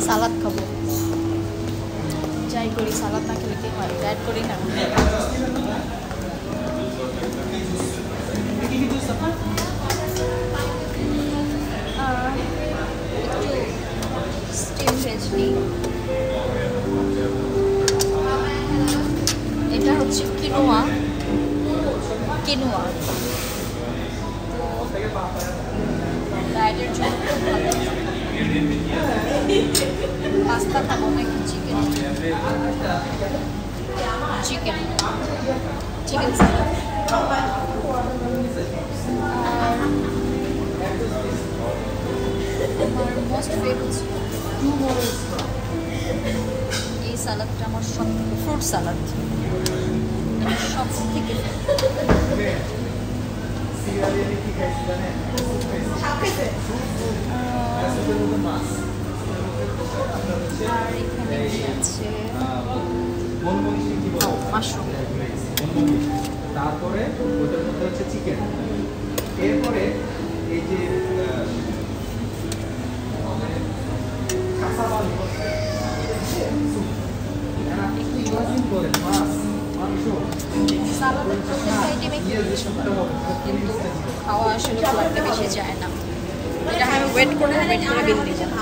সালাদ খাবো। যাই করি সালাদ না খেলে কি হয়, ডায়েট করি না। স্টিম ভেজ নিই। এটা হচ্ছে কিনোয়া। ডায়েটের জন্য খুব ভালো। পাস্তা খাবো নাকি চিকেন সালাদ। আমার মোস্ট ফেভারিট এই সালাদটা, আমার সব ফ্রুট সালাদ সব থেকে আর এখানে আছে মাশরুম। তারপরে ওটার মধ্যে হচ্ছে চিকেন। এরপরে এই যে সালাদের প্রত্যেকটা আইটেমে কিন্তু খাওয়া আসলে খুব একটা বেশি যায় না। এটা আমি ওয়েট করে বিল দিয়ে যাবো।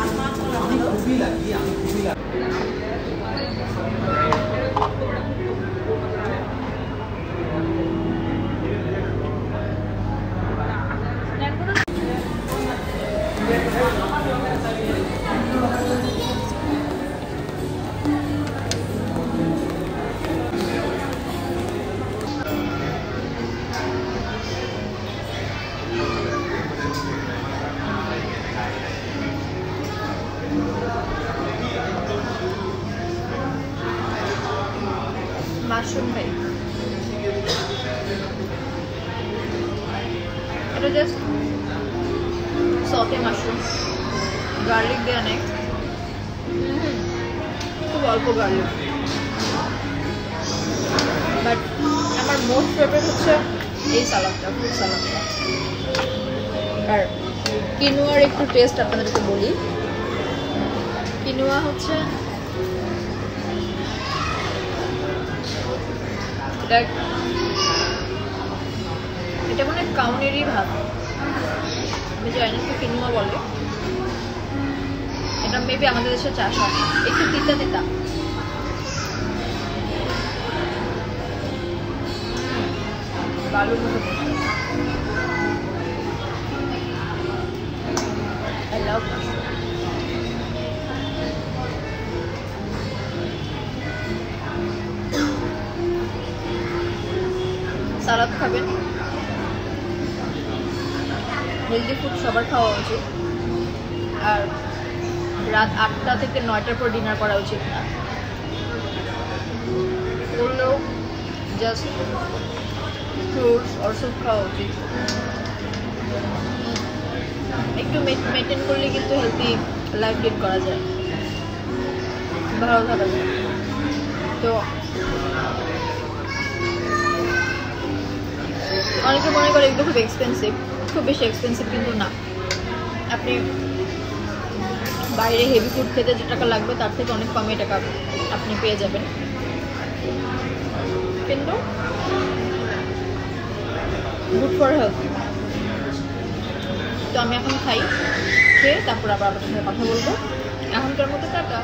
মাশরুম খাই, এটা জাস্ট সতে মাশরুম, গার্লিক দেওয়া নেই, খুব অল্প গার্লিক। বাট আমার মোস্ট ফেভারিট হচ্ছে এই সালাদটা, ফ্রুট সালাদটা। আর কিনোয়ার একটু টেস্ট আপনাদেরকে বলি। কিনোয়া হচ্ছে এটা মানে কাউনেরই ভাত, আমি জানি না কিনোয়া বলে। এটা মেবি আমাদের দেশে চাষ হয়, একটু তিতা তিতা। বালুর মতো I love mushroom. সালাদ খাবেন, হেলদি ফুড সবার খাওয়া উচিত। আর রাত 8টা থেকে 9টার পর ডিনার করা উচিত না, করলেও জাস্ট ফ্রুটস আর স্যুপ খাওয়া উচিত। একটু মেনটেন করলে কিন্তু হেলদি লাইফ লিড করা যায়, ভালো থাকা যায়। তো অনেকে মনে করে এগুলো খুব এক্সপেন্সিভ, খুব বেশি এক্সপেন্সিভ কিন্তু না। আপনি বাইরে হেভি ফুড খেতে যে টাকা লাগবে তার থেকে অনেক কমে টাকা আপনি পেয়ে যাবেন। কিন্তু গুড ফর হেলথ। তো আমি এখন খাই, খেয়ে তারপর আবার আপনার সাথে কথা বলবো। এখনকার মতো টাটা।